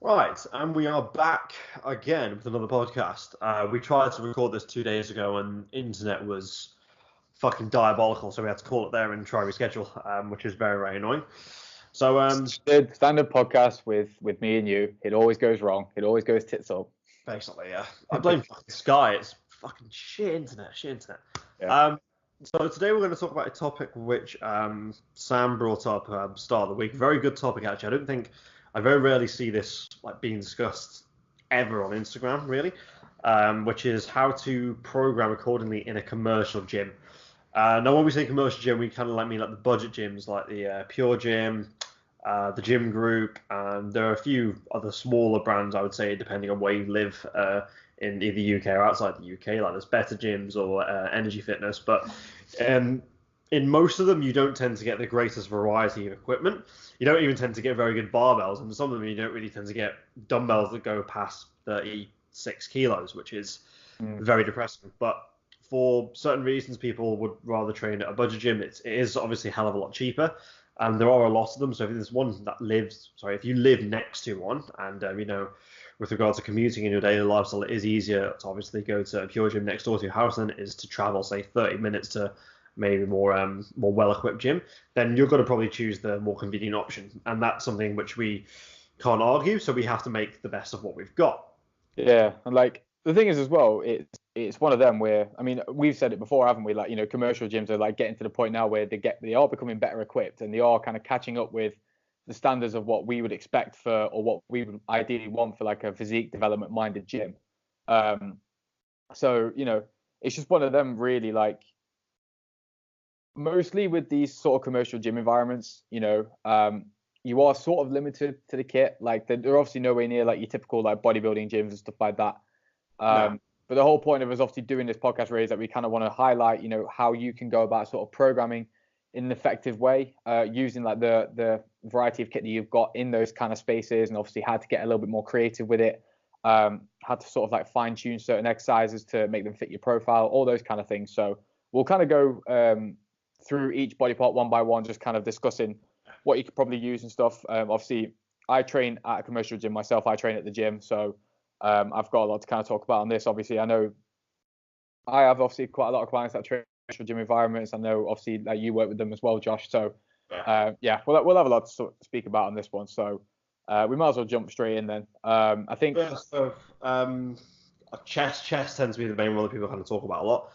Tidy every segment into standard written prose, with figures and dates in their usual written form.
Right, and we are back again with another podcast. We tried to record this 2 days ago, and internet was fucking diabolical, so we had to call it there and try reschedule, which is very, very annoying. So, Standard podcast with me and you. It always goes wrong. It always goes tits up. basically, yeah, I blame fucking Sky. It's fucking shit internet, shit internet. Yeah. So today we're going to talk about a topic which Sam brought up start of the week. Very good topic, actually. I very rarely see this like being discussed ever on Instagram, really, which is how to program accordingly in a commercial gym. Now, when we say commercial gym, we kind of mean like the budget gyms, like the Pure Gym, the Gym Group, and there are a few other smaller brands, I would say, depending on where you live in either UK or outside the UK. Like there's Better Gyms or Energy Fitness, but in most of them, you don't tend to get the greatest variety of equipment. You don't even tend to get very good barbells, and some of them you don't really tend to get dumbbells that go past 36 kilos, which is very depressing. But for certain reasons, people would rather train at a budget gym. It is obviously a hell of a lot cheaper, and there are a lot of them. So if there's one that if you live next to one, and with regards to commuting in your daily lifestyle, it is easier to obviously go to a Pure Gym next door to your house than it is to travel, say, 30 minutes to maybe more well-equipped gym. Then you're going to probably choose the more convenient option, and that's something which we can't argue. So we have to make the best of what we've got. Yeah, and like the thing is as well, it's one of them where we've said it before, haven't we? Like commercial gyms are like getting to the point now where they are becoming better equipped and they are kind of catching up with the standards of what we would expect for, or what we would ideally want for like a physique development minded gym. So it's just one of them really, like mostly with these sort of commercial gym environments, you are sort of limited to the kit. Like they're obviously nowhere near like your typical like bodybuilding gyms and stuff like that. No. But the whole point of us obviously doing this podcast really is that we kind of want to highlight, how you can go about sort of programming in an effective way, using like the variety of kit that you've got in those kind of spaces, and obviously how to get a little bit more creative with it, how to sort of like fine tune certain exercises to make them fit your profile, all those kind of things. So we'll kind of go through each body part one by one, just kind of discussing what you could probably use and stuff. Obviously, I train at a commercial gym myself. I train at the gym, so I've got a lot to kind of talk about on this. Obviously, I know I have obviously quite a lot of clients that train in commercial gym environments. I know obviously that you work with them as well, Josh. So we'll have a lot to speak about on this one. So we might as well jump straight in then. I think First off, chest tends to be the main one that people kind of talk about a lot.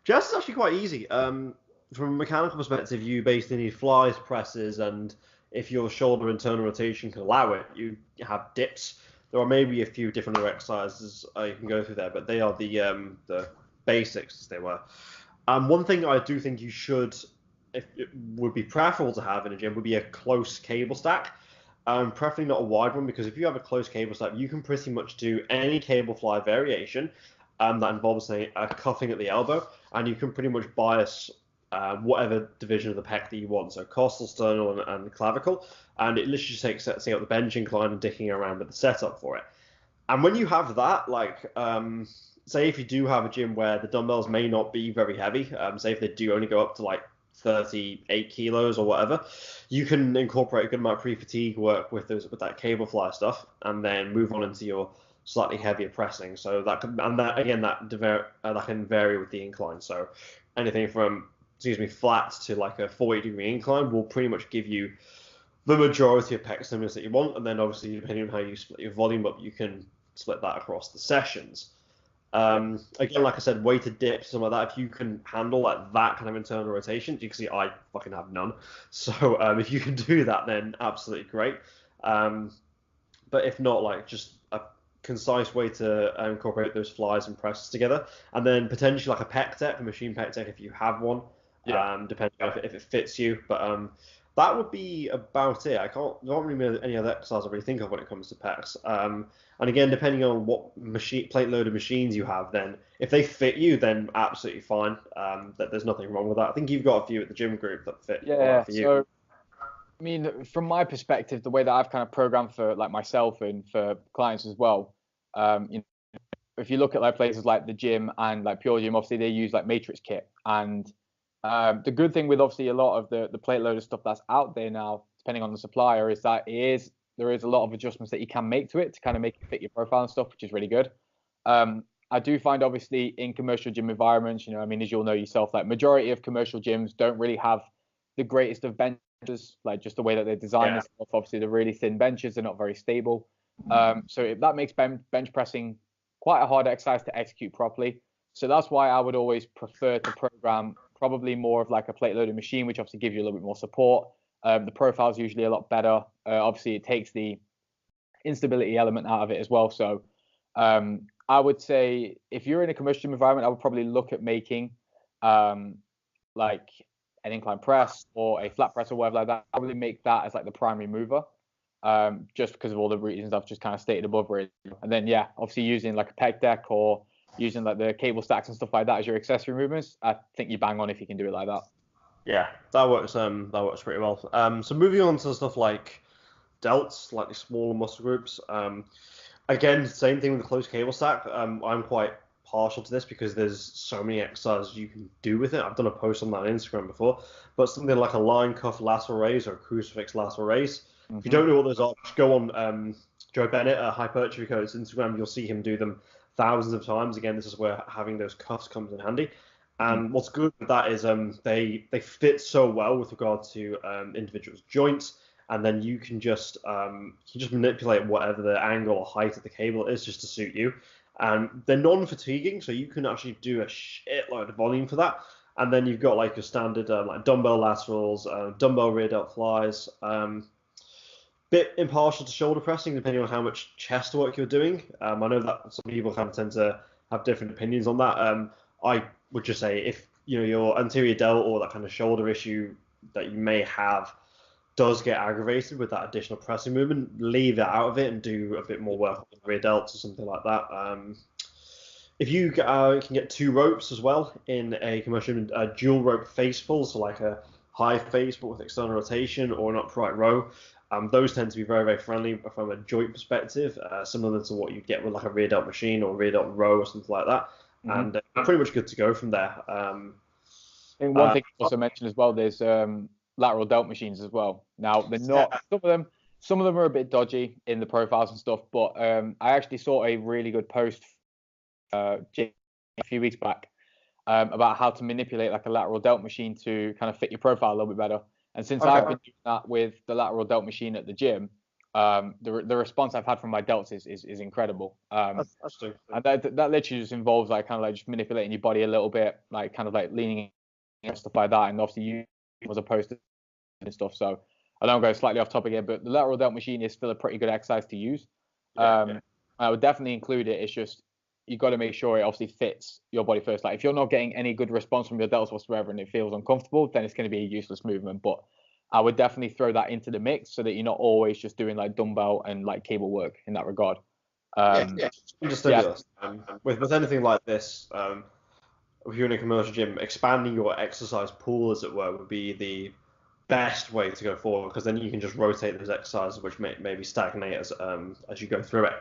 Chest is actually quite easy. From a mechanical perspective, you basically need flies, presses, and if your shoulder internal rotation can allow it, you have dips. There are maybe a few different exercises you can go through there, but they are the basics as they were. One thing I do think you should, if it would be preferable to have in a gym, would be a close cable stack. Preferably not a wide one, because if you have a close cable stack, you can pretty much do any cable fly variation that involves, say, a cuffing at the elbow, and you can pretty much bias whatever division of the pec that you want, so costal, sternal, and clavicle, and it literally just takes setting up the bench incline and dicking around with the setup for it. And when you have that, like, say if you do have a gym where the dumbbells may not be very heavy, say if they do only go up to like 38 kilos or whatever, you can incorporate a good amount of pre-fatigue work with that cable fly stuff, and then move on into your slightly heavier pressing. So that can vary with the incline. So anything from flat to like a 40-degree incline will pretty much give you the majority of pec stimulus that you want, and then obviously depending on how you split your volume up, you can split that across the sessions. Again, like I said, weighted dips, something like that. If you can handle like that kind of internal rotation, you can see I fucking have none. So if you can do that, then absolutely great. But if not, like just a concise way to incorporate those flies and presses together, and then potentially like a pec deck, a machine pec deck if you have one. Depending on if it fits you, but that would be about it. I don't remember any other exercise I really think of when it comes to pecs. And again, depending on what plate loaded machines you have, then if they fit you, then absolutely fine. That there's nothing wrong with that. I think you've got a few at the Gym Group that fit for you. So from my perspective, the way that I've kind of programmed for like myself and for clients as well, if you look at like places like the gym and like Pure Gym, obviously they use like matrix kit, and the good thing with obviously a lot of the plate loader stuff that's out there now, depending on the supplier, is that there is a lot of adjustments that you can make to it to kind of make it fit your profile and stuff, which is really good. I do find obviously in commercial gym environments, I mean, as you'll know yourself, like majority of commercial gyms don't really have the greatest of benches, like just the way that they design this stuff. Obviously, they're really thin benches, they're not very stable. So that makes bench pressing quite a hard exercise to execute properly. So that's why I would always prefer to program probably more of like a plate loaded machine, which obviously gives you a little bit more support. The profile is usually a lot better. Obviously, it takes the instability element out of it as well. So I would say if you're in a commercial gym environment, I would probably look at making like an incline press or a flat press or whatever like that. I probably make that as like the primary mover, just because of all the reasons I've just kind of stated above. Really. And then obviously using like a pec deck or using like the cable stacks and stuff like that as your accessory movements, I think you bang on if you can do it like that. Yeah, that works. That works pretty well. So moving on to stuff like delts, slightly smaller muscle groups. Again, same thing with the closed cable stack. I'm quite partial to this because there's so many exercises you can do with it. I've done a post on that on Instagram before, but something like a line cuff lateral raise or a crucifix lateral raise. If you don't know what those are, just go on Joe Bennett, Hypertrophy Coach's Instagram. You'll see him do them thousands of times. Again, this is where having those cuffs comes in handy. And what's good with that is they fit so well with regard to individuals' joints, and then you can just manipulate whatever the angle or height of the cable is just to suit you. And they're non-fatiguing, so you can actually do a shitload of volume for that. And then you've got like your standard like dumbbell laterals, dumbbell rear delt flies. Bit impartial to shoulder pressing depending on how much chest work you're doing. I know that some people kind of tend to have different opinions on that. I would just say if your anterior delt or that kind of shoulder issue that you may have does get aggravated with that additional pressing movement, leave it out of it and do a bit more work on the rear delts or something like that. If you can get 2 ropes as well in a commercial dual rope face pull, so like a high face but with external rotation or an upright row, those tend to be very, very friendly from a joint perspective, similar to what you'd get with like a rear delt machine or rear delt row or something like that. And pretty much good to go from there. I think one thing I also mentioned as well, there's lateral delt machines as well. Now they're not some of them are a bit dodgy in the profiles and stuff, but I actually saw a really good post a few weeks back about how to manipulate like a lateral delt machine to kind of fit your profile a little bit better. And since I've been doing that with the lateral delt machine at the gym, the response I've had from my delts is incredible. That's true. And that literally just involves like kind of like just manipulating your body a little bit, like kind of like leaning and stuff like that. And obviously you as opposed to and stuff. So I don't go slightly off topic here, but the lateral delt machine is still a pretty good exercise to use. I would definitely include it. It's just you got to make sure it obviously fits your body first. Like if you're not getting any good response from your delts whatsoever and it feels uncomfortable, then it's going to be a useless movement. But I would definitely throw that into the mix so that you're not always just doing like dumbbell and like cable work in that regard. With anything like this, if you're in a commercial gym, expanding your exercise pool, as it were, would be the best way to go forward, because then you can just rotate those exercises which may maybe stagnate as you go through it.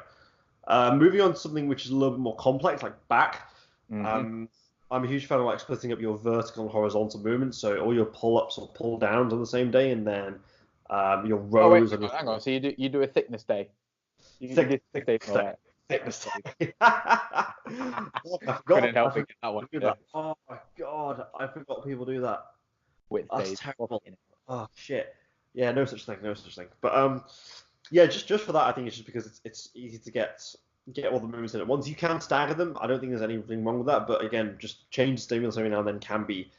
Moving on to something which is a little bit more complex, like back. I'm a huge fan of like splitting up your vertical and horizontal movements, so all your pull-ups or pull-downs on the same day, and then your rows. Hang on. So you do a thickness day. Thickness day. Couldn't help it. That one. Yeah. Oh my god, I forgot people do that. That's terrible. Oh shit. Yeah, no such thing. But just for that, I think it's just because it's easy to get all the movements in at once. You can stagger them. I don't think there's anything wrong with that. But again, just change the stimulus every now and then can be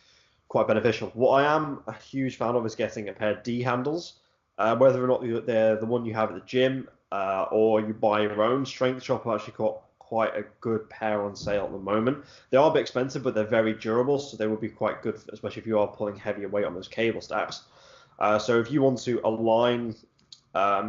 quite beneficial. What I am a huge fan of is getting a pair of D handles, whether or not they're the one you have at the gym or you buy your own. Strength Shop have actually got quite a good pair on sale at the moment. They are a bit expensive, but they're very durable, so they would be quite good, especially if you are pulling heavier weight on those cable stacks. So if you want to align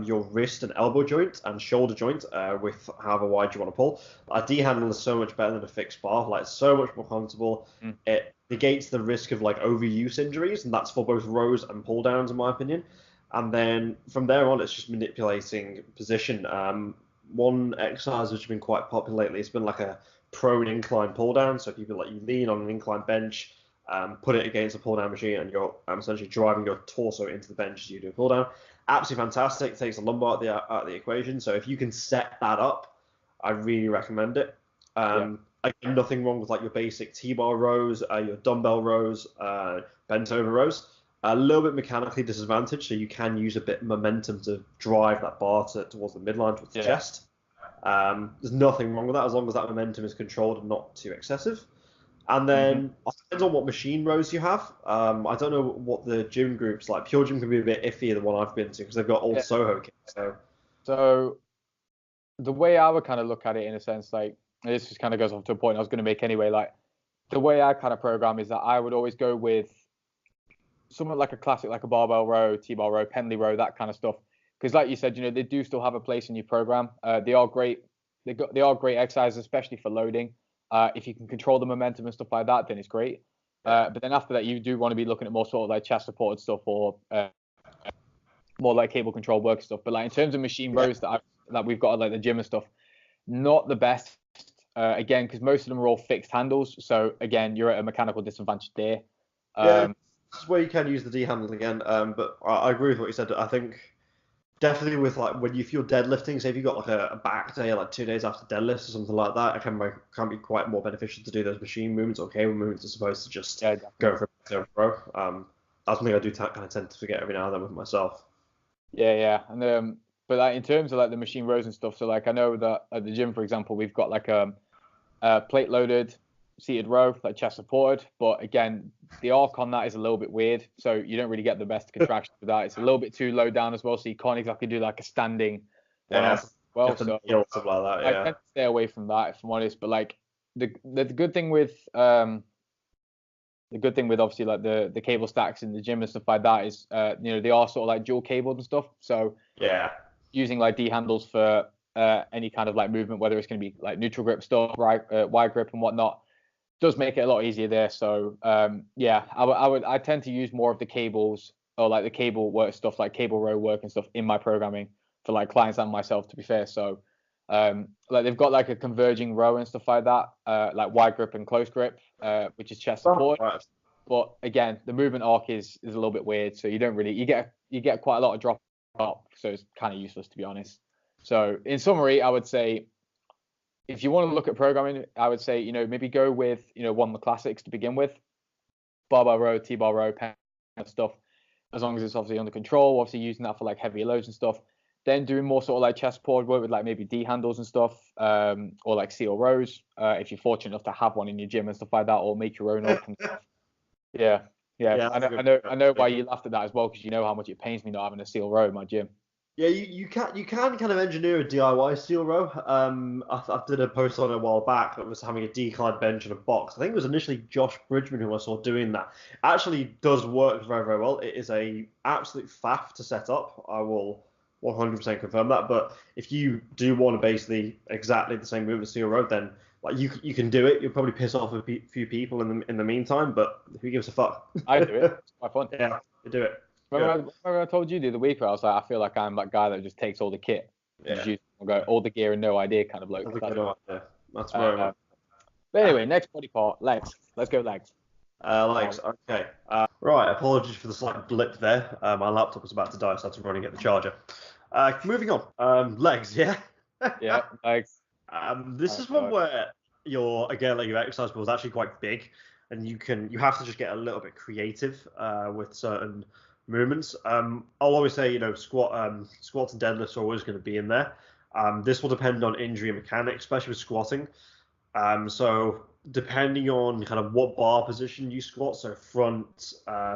your wrist and elbow joint and shoulder joint with however wide you want to pull, a D handle is so much better than a fixed bar. Like, it's so much more comfortable. It negates the risk of like overuse injuries, and that's for both rows and pull downs, in my opinion. And then from there on, it's just manipulating position. One exercise which has been quite popular lately has been like a prone incline pull down. So people like you lean on an incline bench, put it against a pull down machine, and you're essentially driving your torso into the bench as you do a pull down. absolutely fantastic. Takes the lumbar out of the equation. So if you can set that up, I really recommend it. Again, nothing wrong with like your basic T-bar rows, your dumbbell rows, bent over rows. A little bit mechanically disadvantaged, so you can use a bit of momentum to drive that bar towards the midline, towards the chest. There's nothing wrong with that as long as that momentum is controlled and not too excessive. And then it depends on what machine rows you have. I don't know what the gym groups like. Pure Gym can be a bit iffy, the one I've been to, because they've got old Soho kits. So the way I would kind of look at it in a sense, like this just kind of goes off to a point I was going to make anyway. Like the way I kind of program is that I would always go with something like a classic, like a barbell row, T-bar row, Pendley row, that kind of stuff. Because like you said, they do still have a place in your program. They are great. They are great exercises, especially for loading. If you can control the momentum and stuff like that, then it's great. But then after that, you do want to be looking at more sort of like chest supported stuff or more like cable control work stuff. But like in terms of machine rows that we've got at like the gym and stuff, not the best. Again, because most of them are all fixed handles. So again, you're at a mechanical disadvantage there. This is where you can use the D handle again. But I agree with what you said. I think definitely with like if you're deadlifting, say if you got like a back day, like 2 days after deadlifts or something like that, it can be quite more beneficial to do those machine movements or cable movements as opposed to just go for a row. That's something I do kind of tend to forget every now and then with myself. Yeah. And but like in terms of like the machine rows and stuff, so like I know that at the gym, for example, we've got like a plate loaded seated row, like chest supported. But again, the arc on that is a little bit weird, so you don't really get the best contraction with that. It's a little bit too low down as well, so you can't exactly do like a standing one. So something like that. I tend to stay away from that if I'm honest. But like the good thing with obviously like the cable stacks in the gym and stuff like that is they are sort of like dual cabled and stuff. So using like D handles for any kind of like movement, whether it's going to be like neutral grip stuff, wide grip and whatnot, does make it a lot easier there. So I tend to use more of the cables or like the cable work stuff, like cable row work and stuff in my programming for like clients and myself, to be fair. So like they've got like a converging row and stuff like that, like wide grip and close grip, which is chest support. Right. But again, the movement arc is a little bit weird, so you don't really you get quite a lot of drop up, so it's kind of useless, to be honest. So in summary, I would say if you want to look at programming, I would say maybe go with one of the classics to begin with, barbell row, T-bar row, pen stuff, as long as it's obviously under control. Obviously using that for like heavier loads and stuff. Then doing more sort of like chest support work with like maybe D handles and stuff, or like seal rows, if you're fortunate enough to have one in your gym and stuff like that, or make your own up and stuff. Yeah. I know why you laughed at that as well, because you know how much it pains me not having a seal row in my gym. Yeah, you can kind of engineer a DIY steel row. I did a post on it a while back that was having a decline bench and a box. I think it was initially Josh Bridgman who I saw doing that. Actually does work very, very well. It is a absolute faff to set up. I will 100% confirm that. But if you do want to basically exactly the same move as steel row, then like you can do it. You'll probably piss off a few people in the meantime, but who gives a fuck? I do it. It's quite fun. Yeah, you do it. Remember I told you the other week where I was like, I feel like I'm that guy that just takes all the kit, all the gear and no idea kind of bloke. That's right. But anyway, next body part, legs. Let's go legs. Legs. Okay. Right. Apologies for the slight blip there. My laptop was about to die, so I had to run and get the charger. Moving on. Legs. Yeah. Yeah. Legs. This is one where your exercise pool is actually quite big, and you have to just get a little bit creative with certain movements. I'll always say, squats and deadlifts are always going to be in there. This will depend on injury and mechanics, especially with squatting. So depending on kind of what bar position you squat, so front,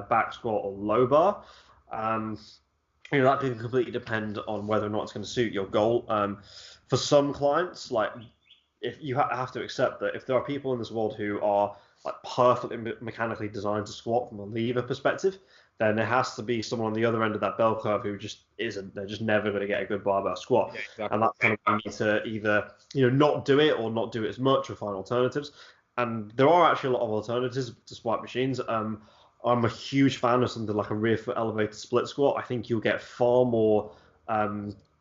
back squat or low bar, that can completely depend on whether or not it's going to suit your goal. For some clients, like if you have to accept that if there are people in this world who are like perfectly mechanically designed to squat from a lever perspective, then there has to be someone on the other end of that bell curve who just isn't. They're just never going to get a good barbell squat. Yeah, exactly. And that's kind of you need to either not do it or not do it as much or find alternatives. And there are actually a lot of alternatives to squat machines. I'm a huge fan of something like a rear foot elevated split squat. I think you'll get far more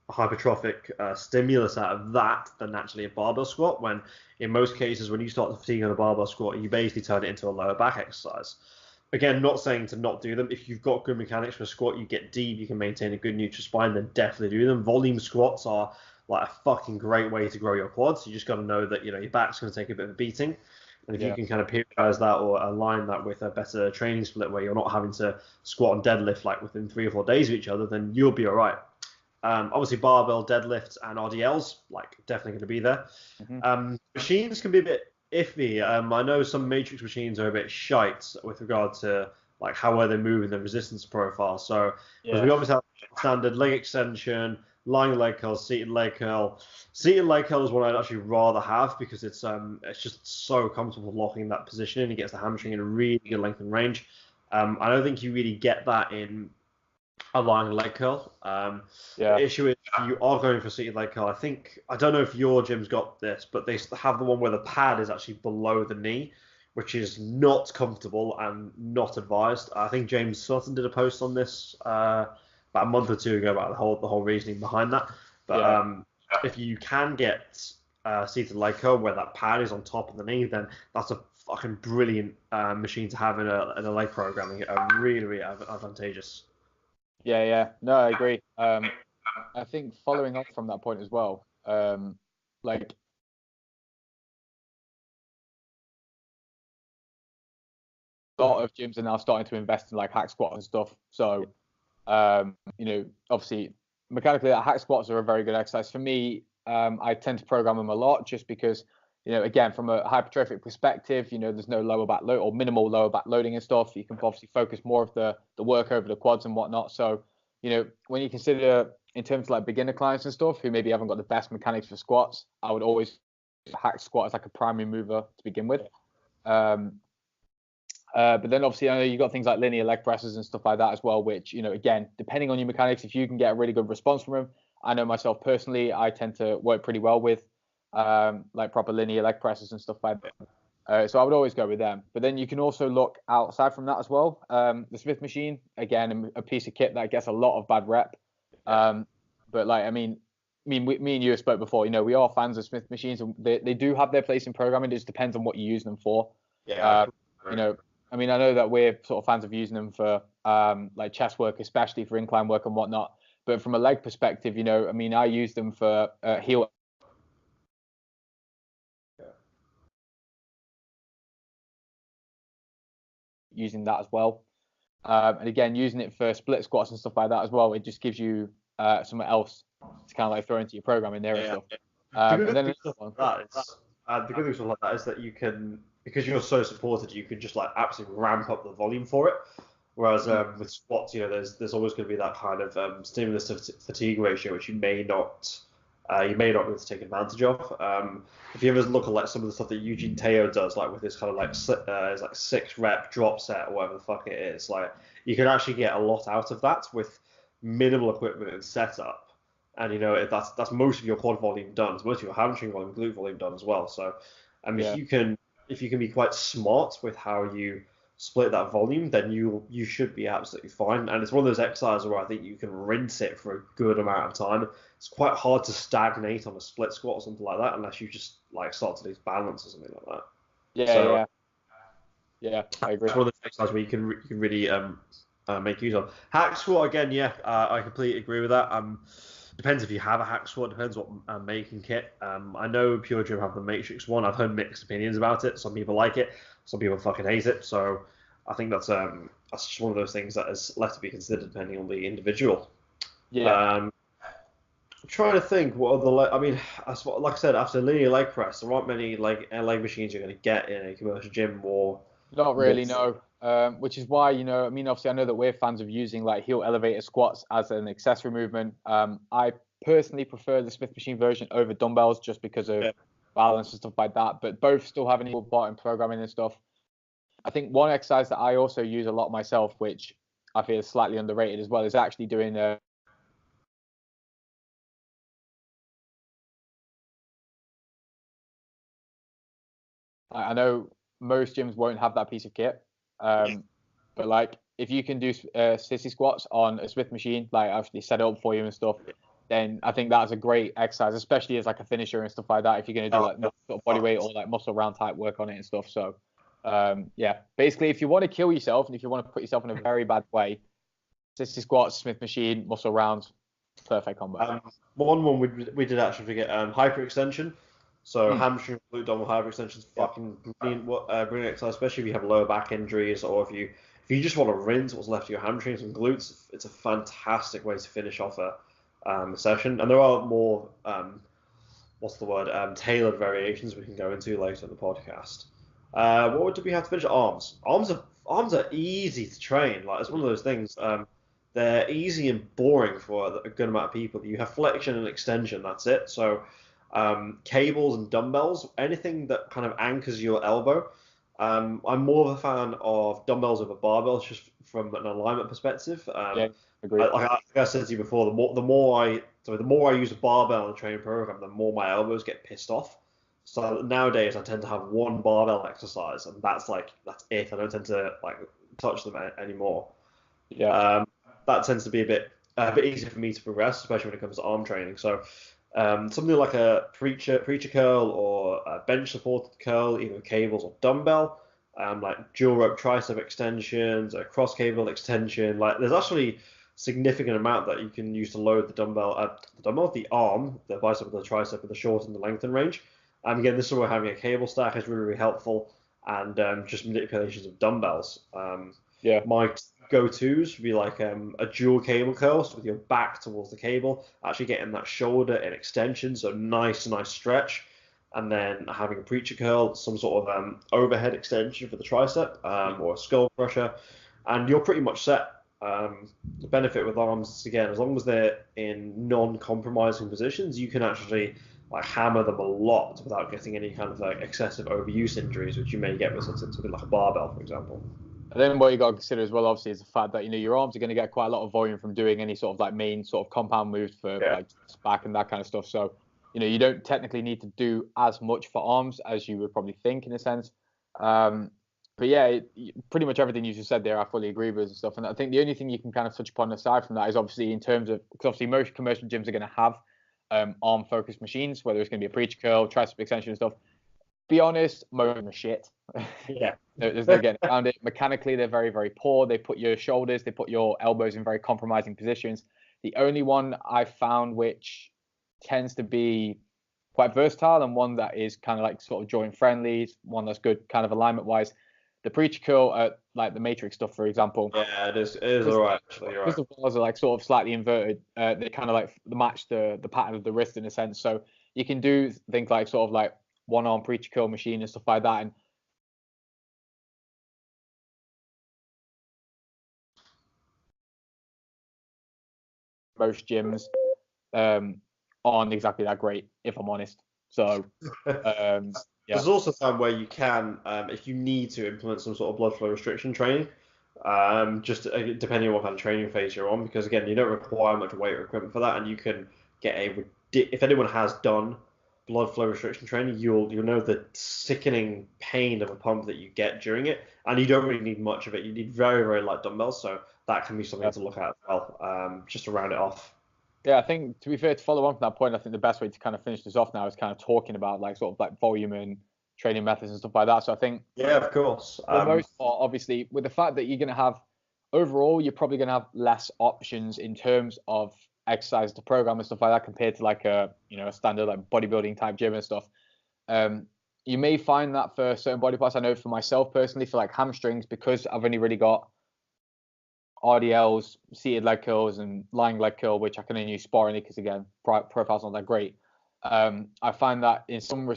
hypertrophic stimulus out of that than actually a barbell squat, when in most cases when you start to fatigue on a barbell squat, you basically turn it into a lower back exercise. again, not saying to not do them. If you've got good mechanics for a squat, you get deep, you can maintain a good neutral spine, then definitely do them. Volume squats are like a fucking great way to grow your quads. You just got to know that, your back's going to take a bit of a beating. And if you can kind of periodize that or align that with a better training split where you're not having to squat and deadlift like within 3 or 4 days of each other, then you'll be all right. Obviously, barbell deadlifts and RDLs, like, definitely going to be there. Mm-hmm. Machines can be a bit iffy. I know some matrix machines are a bit shite with regard to like how well they move in the resistance profile. So because we obviously have standard leg extension, lying leg curl, seated leg curl. Seated leg curl is one I'd actually rather have because it's just so comfortable locking that position in. It gets the hamstring in a really good length and range. I don't think you really get that in a lying leg curl. The issue is you are going for seated leg curl. I don't know if your gym's got this, but they have the one where the pad is actually below the knee, which is not comfortable and not advised. I think James Sutton did a post on this about a month or two ago about the whole reasoning behind that. But if you can get seated leg curl where that pad is on top of the knee, then that's a fucking brilliant machine to have in a leg programming. Really, really advantageous. Yeah. No, I agree. I think following up from that point as well, like a lot of gyms are now starting to invest in like hack squat and stuff. So, obviously mechanically hack squats are a very good exercise. For me, I tend to program them a lot just because, again, from a hypertrophic perspective, there's no lower back load or minimal lower back loading and stuff. You can obviously focus more of the work over the quads and whatnot. So, when you consider in terms of like beginner clients and stuff who maybe haven't got the best mechanics for squats, I would always hack squat as like a primary mover to begin with. But then obviously I know you've got things like linear leg presses and stuff like that as well, which, again, depending on your mechanics, if you can get a really good response from them, I know myself personally, I tend to work pretty well with like proper linear leg presses and stuff like that. So I would always go with them. But then you can also look outside from that as well. The Smith machine, again, a piece of kit that gets a lot of bad rep. But like, me and you have spoke before, we are fans of Smith machines and they do have their place in programming. It just depends on what you use them for. I know that we're sort of fans of using them for like chest work, especially for incline work and whatnot. But from a leg perspective, I use them for heel. Using that as well. And again, using it for split squats and stuff like that as well, it just gives you something else to kind of like throw into your program in there and stuff. The good thing with stuff like that is that you can, because you're so supported, you can just like absolutely ramp up the volume for it. Whereas with squats, there's always going to be that kind of stimulus to fatigue ratio, which you may not be able to take advantage of. If you ever look at like some of the stuff that Eugene Teo does, like with this kind of like it's like 6 rep drop set or whatever the fuck it is, like you can actually get a lot out of that with minimal equipment and setup. And that's most of your quad volume done, it's most of your hamstring volume, glute volume done as well. So, if you can be quite smart with how you split that volume, then you should be absolutely fine. And it's one of those exercises where I think you can rinse it for a good amount of time. It's quite hard to stagnate on a split squat or something like that unless you just like start to lose balance or something like that. Yeah, I agree. It's one of those exercises where you can really make use of. Hack squat again, I completely agree with that. Depends if you have a hack squat, depends what making kit. I know Pure Gym have the Matrix one. I've heard mixed opinions about it. Some people like it, some people fucking hate it. So I think that's just one of those things that is left to be considered depending on the individual. I'm trying to think what other like I said, after linear leg press, there aren't many leg machines you're going to get in a commercial gym or. Not really, no. Which is why, obviously I know that we're fans of using like heel elevator squats as an accessory movement. I personally prefer the Smith machine version over dumbbells just because of balance and stuff like that. But both still have an equal part in programming and stuff. I think one exercise that I also use a lot myself, which I feel is slightly underrated as well, is actually doing I know most gyms won't have that piece of kit, but like if you can do sissy squats on a Smith machine, like actually set it up for you and stuff, then I think that's a great exercise, especially as like a finisher and stuff like that. If you're going to do like sort of body weight or like muscle round type work on it and stuff, so Yeah, basically, if you want to kill yourself and if you want to put yourself in a very bad way, 60 squats, Smith machine, muscle rounds, perfect combo. One we did actually forget hyperextension. So hamstring, glute, abdominal hyperextension is fucking brilliant. Brilliant exercise, especially if you have lower back injuries or if you just want to rinse what's left of your hamstrings and glutes. It's a fantastic way to finish off a session. And there are more tailored variations we can go into later in the podcast. What did we have to finish? Arms. Arms are easy to train. Like it's one of those things. They're easy and boring for a good amount of people. You have flexion and extension. That's it. So cables and dumbbells, anything that kind of anchors your elbow. I'm more of a fan of dumbbells over barbells, just from an alignment perspective. Yeah, agreed. Like I said to you before, the more I use a barbell in the training program, the more my elbows get pissed off. So nowadays I tend to have one barbell exercise, and that's it. I don't tend to touch them anymore. Yeah. That tends to be a bit easier for me to progress, especially when it comes to arm training. So something like a preacher curl or a bench supported curl, either cables or dumbbell, like dual rope tricep extensions, a cross cable extension. Like there's actually significant amount that you can use to load the arm, the bicep, the tricep, and the shorten the lengthen range. And again, this is where having a cable stack is really, really helpful, and just manipulations of dumbbells. My go-tos would be like a dual cable curl, so with your back towards the cable, actually getting that shoulder in extension, so nice stretch, and then having a preacher curl, some sort of overhead extension for the tricep, or a skull crusher, and you're pretty much set. The benefit with arms is, again, as long as they're in non-compromising positions, you can actually hammer them a lot without getting any kind of excessive overuse injuries, which you may get with something like a barbell, for example. And then what you got to consider as well, obviously, is the fact that your arms are going to get quite a lot of volume from doing any sort of main sort of compound moves for back and that kind of stuff. So you don't technically need to do as much for arms as you would probably think, in a sense. But yeah, pretty much everything you just said there, I fully agree with and stuff. And I think the only thing you can kind of touch upon aside from that is obviously in terms of, because obviously most commercial gyms are going to have arm focused machines, whether it's going to be a preacher curl, tricep extension and stuff. Be honest, most of them are shit. Yeah. There's no getting around it. Mechanically, they're very, very poor. They put your shoulders, they put your elbows in very compromising positions. The only one I found which tends to be quite versatile and one that is kind of sort of joint friendly, one that's good kind of alignment wise, the preacher curl, like the matrix stuff, for example. Yeah, it is all right, actually. You're right. Because the balls are sort of slightly inverted, they kind of match the pattern of the wrist in a sense. So you can do things sort of one arm preacher curl machine and stuff like that. And most gyms aren't exactly that great, if I'm honest. So yeah. There's also time where you can, if you need to implement some sort of blood flow restriction training, just depending on what kind of training phase you're on, because again, you don't require much weight or equipment for that, and you can get if anyone has done blood flow restriction training, you'll know the sickening pain of a pump that you get during it, and you don't really need much of it. You need very, very light dumbbells, so that can be something to look at as well, just to round it off. Yeah, I think, to be fair, to follow on from that point, I think the best way to kind of finish this off now is kind of talking about sort of volume and training methods and stuff like that. So I think, yeah, of course. For the most part, obviously, with the fact that you're going to have, overall, you're probably going to have less options in terms of exercise to program and stuff like that compared to a standard bodybuilding type gym and stuff. You may find that for certain body parts. I know for myself personally, for hamstrings, because I've only really got RDLs, seated leg curls, and lying leg curl, which I can only use sparingly because again, profile's not that great. I find that in some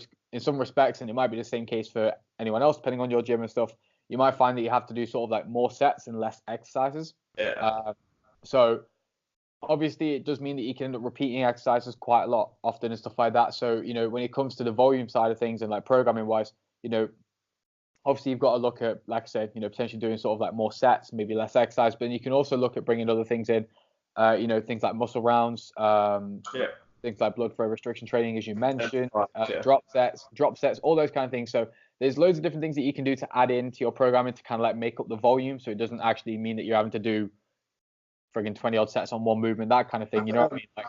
respects, and it might be the same case for anyone else, depending on your gym and stuff, you might find that you have to do sort of more sets and less exercises. Yeah. So obviously, it does mean that you can end up repeating exercises quite a lot often and stuff like that. So when it comes to the volume side of things and programming wise, obviously you've got to look at, like I said, potentially doing sort of more sets, maybe less exercise, but you can also look at bringing other things in, things like muscle rounds, things like blood flow restriction training, as you mentioned, drop sets, all those kind of things. So there's loads of different things that you can do to add into your programming to kind of make up the volume, so it doesn't actually mean that you're having to do friggin' 20 odd sets on one movement, that kind of thing. You know what I mean?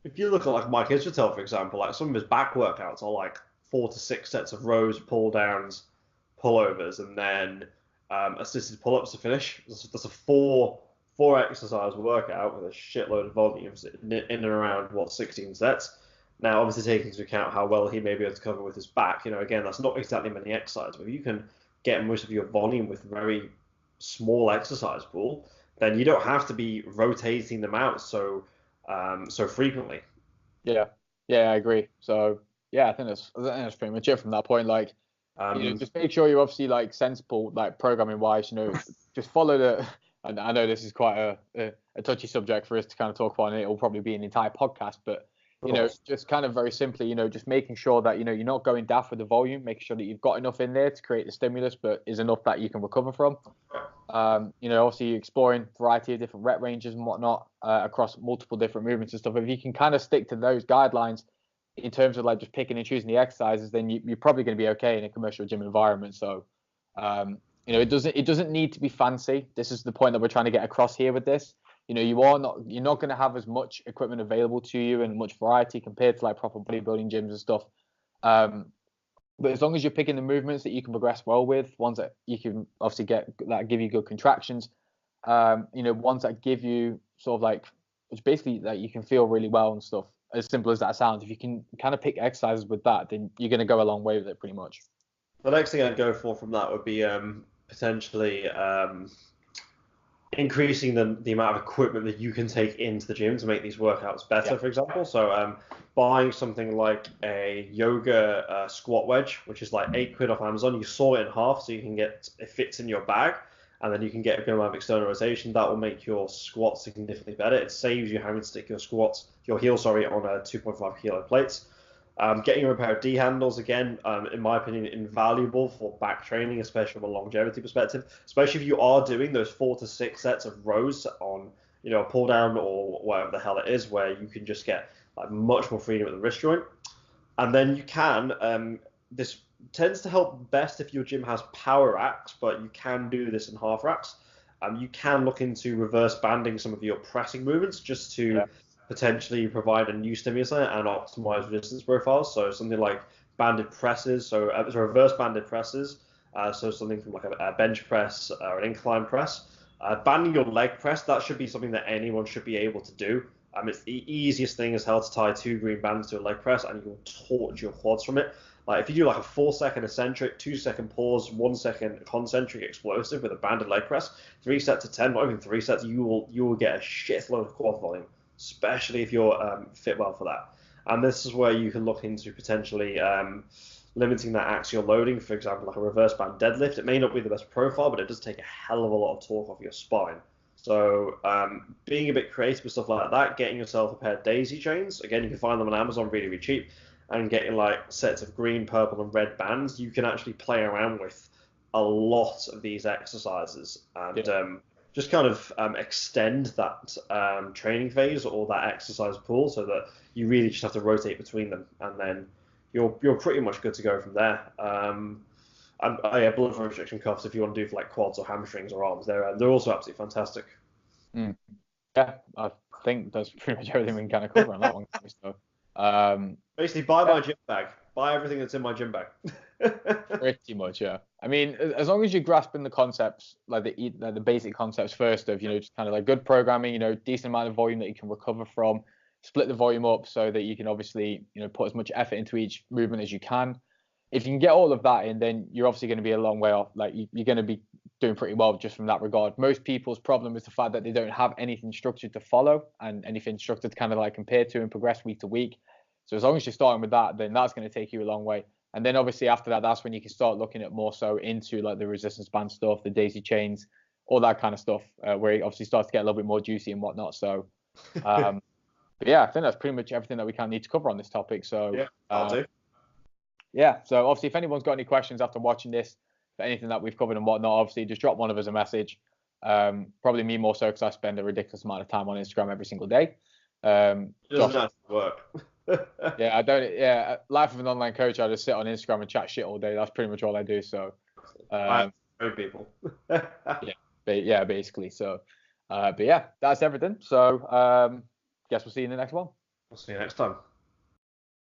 If you look at Mike Israetel, for example, some of his back workouts are 4 to 6 sets of rows, pull downs, pullovers, and then assisted pull-ups to finish. That's a four exercise workout with a shitload of volumes in and around 16 sets. Now, obviously, taking into account how well he may be able to cover with his back, again, that's not exactly many exercises. But if you can get most of your volume with very small exercise pool, then you don't have to be rotating them out so frequently. Yeah, I agree. So yeah, I think that's pretty much it from that point. Like, just make sure you're obviously like sensible, like programming wise. Just follow the. And I know this is quite a touchy subject for us to kind of talk about, and it will probably be an entire podcast. But just kind of very simply, just making sure that you're not going daft with the volume, making sure that you've got enough in there to create the stimulus, but is enough that you can recover from. Obviously exploring a variety of different rep ranges and whatnot across multiple different movements and stuff. If you can kind of stick to those guidelines in terms of like just picking and choosing the exercises, then you're probably going to be okay in a commercial gym environment. So, it doesn't need to be fancy. This is the point that we're trying to get across here with this. You're not going to have as much equipment available to you and much variety compared to like proper bodybuilding gyms and stuff. But as long as you're picking the movements that you can progress well with, ones that you can obviously get that give you good contractions, ones that give you sort of like, which basically that you can feel really well and stuff. As simple as that sounds, if you can kind of pick exercises with that, then you're going to go a long way with it pretty much. The next thing I'd go for from that would be potentially increasing the amount of equipment that you can take into the gym to make these workouts better, for example. So buying something like a yoga squat wedge, which is like £8 off Amazon. You saw it in half, so you can it fits in your bag, and then you can get a good amount of external rotation. That will make your squats significantly better. It saves you having to stick your heels on a 2.5 kilo plates. Getting a pair of D handles, again, in my opinion, invaluable for back training, especially from a longevity perspective. Especially if you are doing those 4 to 6 sets of rows on, a pull down or whatever the hell it is, where you can just get like much more freedom at the wrist joint. And then you can, this tends to help best if your gym has power racks, but you can do this in half racks. You can look into reverse banding some of your pressing movements just to potentially provide a new stimulus and optimize resistance profiles. So something like banded presses, so reverse banded presses, so something from like a bench press or an incline press. Banding your leg press, that should be something that anyone should be able to do. It's the easiest thing is how to tie 2 green bands to a leg press, and you'll torch your quads from it. Like if you do like a 4-second eccentric, 2-second pause, 1-second concentric explosive with a banded leg press, 3 sets of 10, not even 3 sets, you will get a shitload of quad volume, especially if you're fit well for that. And this is where you can look into potentially limiting that axial loading, for example, like a reverse band deadlift. It may not be the best profile, but it does take a hell of a lot of torque off your spine. So being a bit creative with stuff like that, getting yourself a pair of daisy chains, again, you can find them on Amazon really, really cheap, and getting like sets of green, purple, and red bands, you can actually play around with a lot of these exercises and just kind of extend that training phase or that exercise pool so that you really just have to rotate between them, and then you're pretty much good to go from there. And blood flow restriction cuffs if you want to do for like quads or hamstrings or arms. They're also absolutely fantastic. Yeah, I think that's pretty much everything we can kind of cover on that one. So, basically, buy my gym bag. Buy everything that's in my gym bag. Pretty much, yeah. I mean, as long as you're grasping the concepts, like the basic concepts first of, just kind of like good programming, decent amount of volume that you can recover from, split the volume up so that you can obviously, put as much effort into each movement as you can. If you can get all of that in, then you're obviously going to be a long way off. Like you're going to be doing pretty well just from that regard. Most people's problem is the fact that they don't have anything structured to follow and anything structured to kind of like compare to and progress week to week. So as long as you're starting with that, then that's going to take you a long way. And then obviously after that, that's when you can start looking at more so into like the resistance band stuff, the daisy chains, all that kind of stuff, where it obviously starts to get a little bit more juicy and whatnot. So, but yeah, I think that's pretty much everything that we kind of need to cover on this topic. So yeah, I'll do. Yeah, so obviously if anyone's got any questions after watching this, for anything that we've covered and whatnot, obviously just drop one of us a message. Probably me more so because I spend a ridiculous amount of time on Instagram every single day. It doesn't have to work. Yeah, I don't. Yeah, life of an online coach, I just sit on Instagram and chat shit all day. That's pretty much all I do. So, people. yeah, basically. So, but yeah, that's everything. So, guess we'll see you in the next one. We'll see you next time.